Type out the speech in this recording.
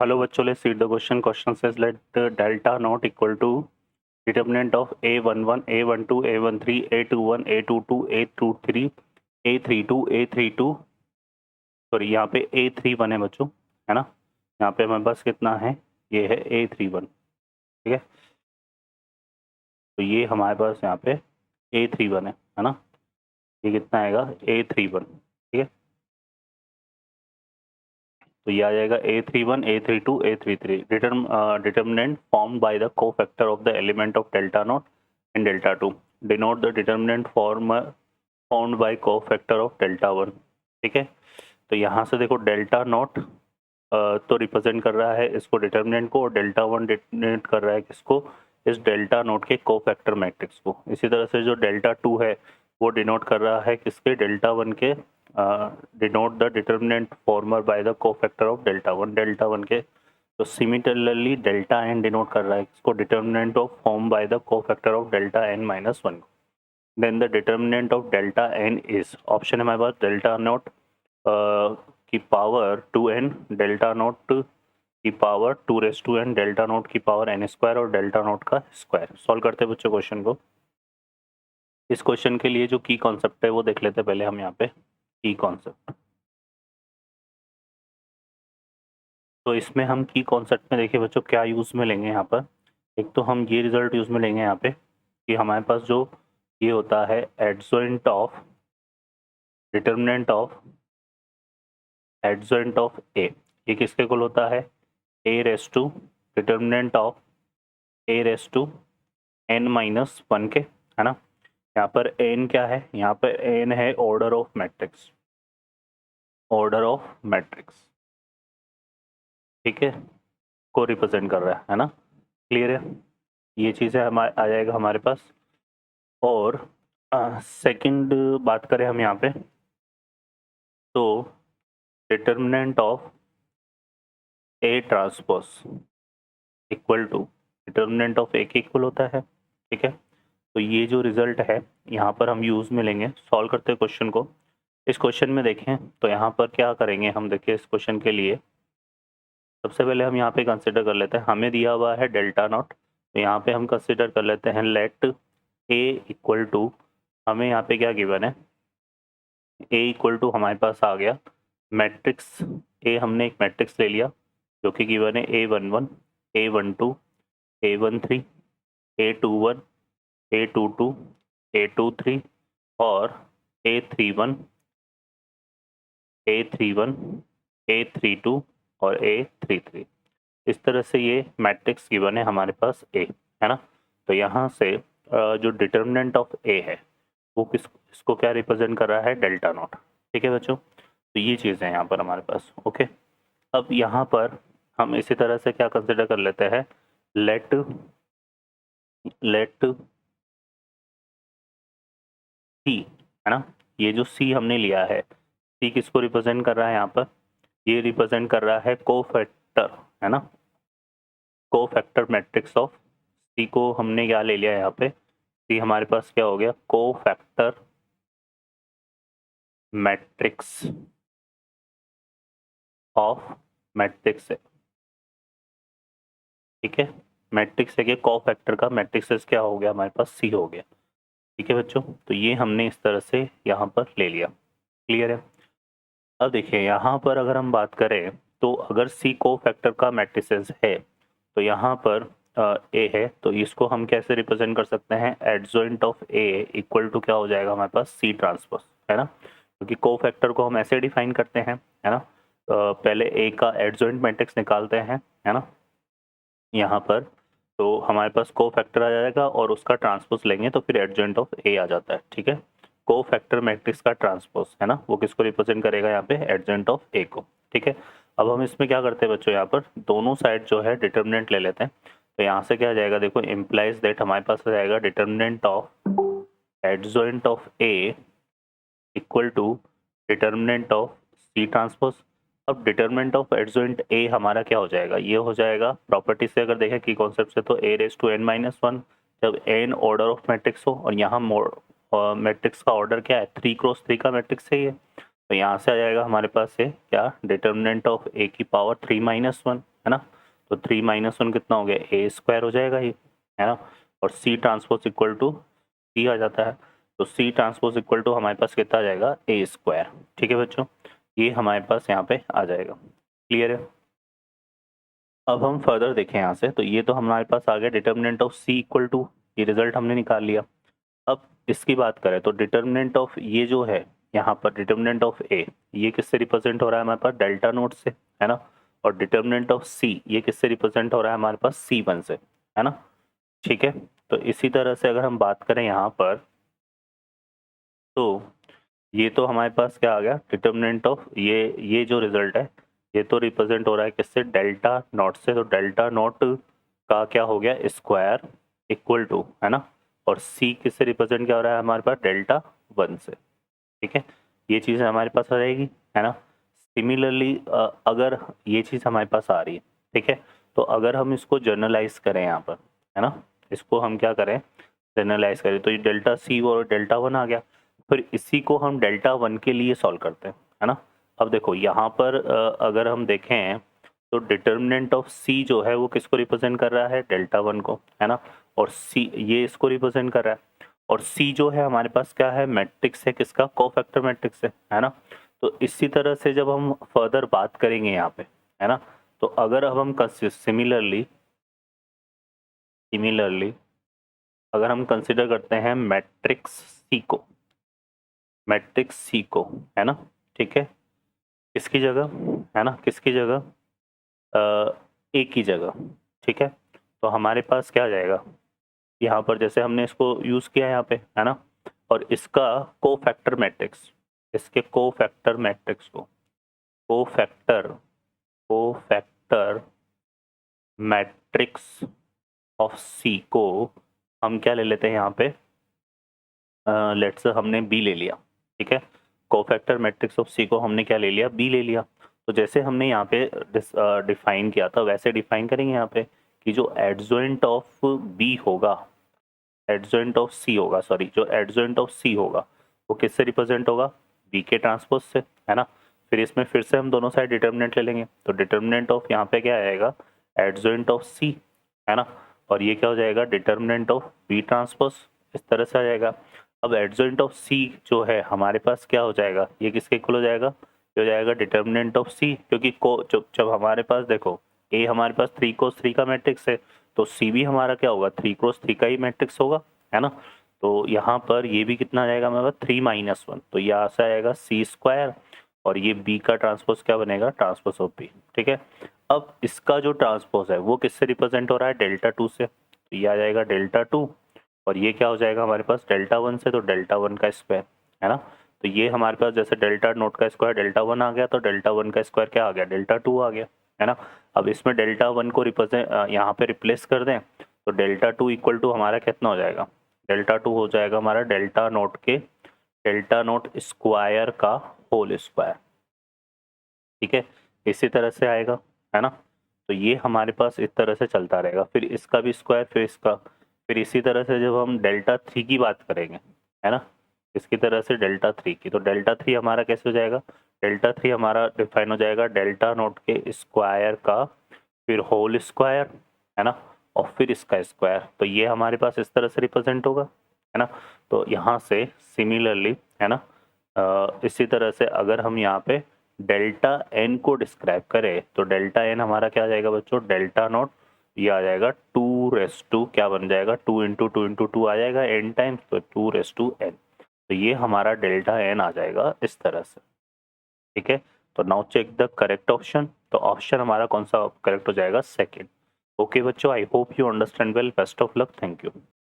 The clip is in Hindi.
हेलो बच्चों, let's read the question. Question says let delta not equal to determinant of a11 a12 a13 a21 a22 a23 a32 a32 sorry यहाँ पे a31 है बच्चों, है ना. यहाँ पे हमारे पास कितना है, ये है a31. ठीक है, तो ये हमारे पास यहाँ पे a31 है ना. ये कितना आएगा a31. ठीक है, तो ये आ जाएगा a31 a32 a33. Determinant formed by the cofactor of the element of delta naught and delta 2. Denote the determinant formed by cofactor of delta 1. ठीक है, तो यहाँ से देखो डेल्टा नॉट तो रिप्रेजेंट कर रहा है इसको डिटर्मिनेंट को, और डेल्टा 1 डिटर्मिनेंट कर रहा है किसको, इस डेल्टा नॉट के कोफैक्टर मैट्रिक्स को. इसी तरह से जो डेल्टा 2 है वो डिनोट कर रहा है किसके, डेल्टा 1 के. Denote the determinant farmer bye the cofactor of delta 1, delta 1 के. तो सिमिलरली डेल्टा एन डिनोट कर रहा है इसको, determinant of form by the cofactor of delta n minus 1. Then the determinant of delta n is, option है हमारे पास डेल्टा नॉट की पावर 2n, डेल्टा नॉट की पावर 2n, डेल्टा नॉट की पावर n² और डेल्टा नॉट का स्क्वायर. सॉल्व करते हैं बच्चों क्वेश्चन को. इस क्वेश्चन के लिए जो की कॉन्सेप्ट है वो देख लेते हैं पहले हम यहाँ पे. की कॉन्सेप्ट, तो इसमें हम की कॉन्सेप्ट में देखिए बच्चों क्या यूज़ में लेंगे यहाँ पर. एक तो हम ये रिजल्ट यूज़ में लेंगे यहाँ पे कि हमारे पास जो ये होता है adjoint of determinant of A, ये किसके इक्वल होता है, a raise to determinant of a raise to n-1 के, है ना. यहाँ पर n क्या है, यहाँ पर n है order of matrix, order of matrix. ठीक है, को रिप्रेजेंट कर रहा है ना. क्लियर है, ये चीज़ है हमारे आ जाएगा हमारे पास. और सेकंड बात करें हम यहाँ पे, तो determinant of A transpose equal to determinant of A के इक्वल होता है. ठीक है, तो ये जो रिजल्ट है यहाँ पर हम यूज़ में लेंगे. सॉल्व करते हैं क्वेश्चन को. इस क्वेश्चन में देखें तो यहाँ पर क्या करेंगे हम, देखिए इस क्वेश्चन के लिए सबसे पहले हम यहाँ पे कंसिडर कर लेते हैं, हमें दिया हुआ है डेल्टा नॉट, तो यहाँ पे हम कंसिडर कर लेते हैं लेट ए इक्वल टू, हमें यहाँ पे क्या गिवन है, ए इक्वल टू हमारे पास आ गया मैट्रिक्स ए, हमने एक मैट्रिक्स ले लिया जो कि गिवन है a11 a12 a13 a21 a22 a23 और a31 a32 और a33. इस तरह से ये मैट्रिक्स गिवन है हमारे पास ए, है ना. तो यहाँ से जो डिटर्मिनेंट ऑफ ए है वो इसको क्या रिप्रेजेंट कर रहा है, डेल्टा नॉट. ठीक है बच्चों, तो ये चीज़ है यहाँ पर हमारे पास. ओके, अब यहाँ पर हम इसी तरह से क्या कंसिडर कर लेते हैं, लेट सी, है ना. ये जो सी हमने लिया है, सी किसको रिप्रेजेंट कर रहा है यहाँ पर, ये रिप्रेजेंट कर रहा है कोफैक्टर, है ना. कोफैक्टर मैट्रिक्स ऑफ सी को हमने क्या ले लिया यहाँ पे, सी हमारे पास क्या हो गया, कोफैक्टर मैट्रिक्स ऑफ मैट्रिक्स है. ठीक है, मैट्रिक्स है कि कोफैक्टर का मैट्रिक्स क्या हो गया हमारे पास, सी हो गया. ठीक है बच्चों, तो ये हमने इस तरह से यहाँ पर ले लिया. क्लियर है. अब देखिए यहाँ पर अगर हम बात करें तो अगर सी कोफैक्टर का मैट्रिसेस है तो यहाँ पर ए है, तो इसको हम कैसे रिप्रेजेंट कर सकते हैं, adjoint of A equal to क्या हो जाएगा हमारे पास, सी ट्रांसपोज, है ना. क्योंकि कोफैक्टर को हम ऐसे डिफाइन करते हैं, है ना. पहले ए का एडजॉइंट मैट्रिक्स निकालते हैं, है ना, यहाँ पर. तो हमारे पास कोफैक्टर आ जाएगा और उसका ट्रांसपोज लेंगे तो फिर एडजॉइंट ऑफ ए आ जाता है. ठीक है, कोफैक्टर मैट्रिक्स का ट्रांसपोज, है ना, वो किसको रिप्रेजेंट करेगा यहाँ पे, एडजॉइंट ऑफ ए को. ठीक है, अब हम इसमें क्या करते हैं बच्चों, यहाँ पर दोनों साइड जो है डिटर्मिनेंट ले लेते हैं. तो यहाँ से क्या आ जाएगा, देखो इम्प्लाइज दैट हमारे पास आ जाएगा determinant of adjoint of A equal to determinant of C transpose. अब डिटर्मिनेंट ऑफ एडजॉइंट ए हमारा क्या हो जाएगा, ये हो जाएगा प्रॉपर्टी से अगर देखें की कॉन्सेप्ट से, तो a रेस टू n-1, जब n ऑर्डर ऑफ मैट्रिक्स हो और यहाँ मैट्रिक्स का ऑर्डर क्या है, 3x3 का मैट्रिक्स है ये, तो यहाँ से आ जाएगा हमारे पास ये क्या, डिटर्मिनेंट ऑफ a की पावर 3-1, है ना। तो 3 माइनस 1 कितना हो गया, ए स्क्वायर हो जाएगा ये, है ना। और सी ट्रांसपोज इक्वल टू सी आ जाता है, तो सी ट्रांसपोज इक्वल टू हमारे पास कितना आ जाएगा, ए स्क्वायर। ठीक है बच्चों, ये हमारे पास यहाँ पे आ जाएगा। क्लियर है। अब हम फर्दर देखें यहाँ से, तो ये तो हमारे पास आ गया determinant of C equal to, ये रिजल्ट हमने निकाल लिया। अब इसकी बात करें तो डिटर्मिनेंट ऑफ ये जो है यहाँ पर डिटर्मिनेंट ऑफ ए, ये किससे रिप्रेजेंट हो रहा है हमारे पास, डेल्टा नोट से, है ना। और डिटर्मिनेंट ऑफ सी ये किससे रिप्रेजेंट हो रहा है हमारे पास, C1 से, है ना। ठीक है, तो इसी तरह से अगर हम बात करें यहाँ पर, तो ये तो हमारे पास क्या आ गया, डिटर्मिनेंट ऑफ ये जो रिजल्ट है ये तो रिप्रेजेंट हो रहा है किससे, डेल्टा नॉट से। तो डेल्टा नॉट का क्या हो गया, स्क्वायर इक्वल टू, है ना। और सी किससे रिप्रेजेंट क्या हो रहा है हमारे पास, डेल्टा 1 से। ठीक है, ये चीज़ हमारे पास आ जाएगी, है ना। सिमिलरली अगर ये चीज़ हमारे पास आ रही है, ठीक है, तो अगर हम इसको जर्नलाइज करें यहाँ पर, है ना, इसको हम क्या करें, जनरलाइज करें, तो ये डेल्टा सी और डेल्टा 1 आ गया। फिर इसी को हम डेल्टा 1 के लिए सॉल्व करते हैं, है ना। अब देखो यहाँ पर अगर हम देखें तो डिटर्मिनेंट ऑफ सी जो है वो किसको रिप्रेजेंट कर रहा है, डेल्टा 1 को, है ना। और सी ये इसको रिप्रेजेंट कर रहा है। और सी जो है हमारे पास क्या है, मैट्रिक्स है, किसका, कोफैक्टर मैट्रिक्स है ना। तो इसी तरह से जब हम फर्दर बात करेंगे यहाँ पे, है ना, तो अगर अब हम सिमिलरली अगर हम कंसिडर करते हैं मैट्रिक्स सी को, मैट्रिक्स सी को, है ना, ठीक है, किसकी जगह, है ना, किसकी जगह, ए की जगह। ठीक है, तो हमारे पास क्या आ जाएगा, यहाँ पर जैसे हमने इसको यूज़ किया यहाँ पे, है ना। और इसका कोफैक्टर मैट्रिक्स, इसके कोफैक्टर मैट्रिक्स को, कोफैक्टर कोफैक्टर मैट्रिक्स ऑफ सी को हम क्या ले लेते हैं यहाँ पे, लेट्स हमने बी ले लिया। ठीक है, कोफैक्टर मैट्रिक्स ऑफ सी को हमने क्या ले लिया, बी ले लिया। तो जैसे हमने यहाँ पे डिफाइन किया था वैसे डिफाइन करेंगे यहाँ पे कि जो एडजॉइंट ऑफ बी होगा, एडजॉइंट ऑफ सी होगा, सॉरी, जो एडजॉइंट ऑफ सी होगा वो किससे रिप्रेजेंट होगा, बी के ट्रांसपोज से, है ना। फिर इसमें फिर से हम दोनों साइड डिटर्मिनेंट ले लेंगे, तो डिटर्मिनेंट ऑफ यहाँ पे क्या आएगा, एडजॉइंट ऑफ सी, है ना। और ये क्या हो जाएगा, डिटर्मिनेंट ऑफ बी ट्रांसपोज, इस तरह से आ जाएगा। अब एडजॉइंट ऑफ सी जो है हमारे पास क्या हो जाएगा, ये किसके इक्वल हो जाएगा, ये हो जाएगा डिटर्मिनेंट ऑफ सी, क्योंकि को जब हमारे पास देखो ए हमारे पास 3 क्रॉस 3 का मैट्रिक्स है, तो सी भी हमारा क्या होगा, 3 क्रॉस 3 का ही मैट्रिक्स होगा, है ना। तो यहाँ पर ये भी कितना आ जाएगा हमारे पास, 3 माइनस 1, तो यहाँ से आएगा सी स्क्वायर, और ये बी का ट्रांसपोज क्या बनेगा, ट्रांसपोज ऑफ बी। ठीक है, अब इसका जो ट्रांसपोज है वो किससे रिप्रेजेंट हो रहा है, डेल्टा 2 से, तो ये आ जाएगा डेल्टा 2, और ये क्या हो जाएगा हमारे पास, डेल्टा 1 से, तो डेल्टा 1 का स्क्वायर, है ना। तो ये हमारे पास जैसे डेल्टा नोट का स्क्वायर डेल्टा 1 आ गया, तो डेल्टा 1 का स्क्वायर क्या आ गया, डेल्टा 2 आ गया, है ना। अब इसमें डेल्टा 1 को रिप्रेजेंट यहाँ पे रिप्लेस कर दें, तो डेल्टा 2 इक्वल टू हमारा कितना हो जाएगा, डेल्टा 2 हो जाएगा हमारा डेल्टा नोट स्क्वायर का होल स्क्वायर। ठीक है, इसी तरह से आएगा, है ना। तो ये हमारे पास इस तरह से चलता रहेगा, फिर इसका भी स्क्वायर, फिर इसका, फिर इसी तरह से जब हम डेल्टा 3 की बात करेंगे, है ना, इसकी तरह से डेल्टा 3 की, तो डेल्टा 3 हमारा कैसे हो जाएगा, डेल्टा 3 हमारा डिफाइन हो जाएगा डेल्टा नोट के स्क्वायर का फिर होल स्क्वायर, है ना, और फिर इसका स्क्वायर। तो ये हमारे पास इस तरह से रिप्रेजेंट होगा, है ना। तो यहाँ से सिमिलरली, है ना, इसी तरह से अगर हम यहाँ पे डेल्टा एन को डिस्क्राइब करें, तो डेल्टा एन हमारा क्या आ जाएगा बच्चों, डेल्टा नॉट, ये आ जाएगा 2 क्या बन जाएगा, 2 आ जाएगा एन टाइम्स, तो 2 एन। तो ये हमारा डेल्टा एन आ जाएगा इस तरह से। ठीक है, तो now check the correct option, तो ऑप्शन हमारा कौन सा करेक्ट हो जाएगा, सेकेंड। ओके बच्चों, I hope you understand well, best of luck, thank you.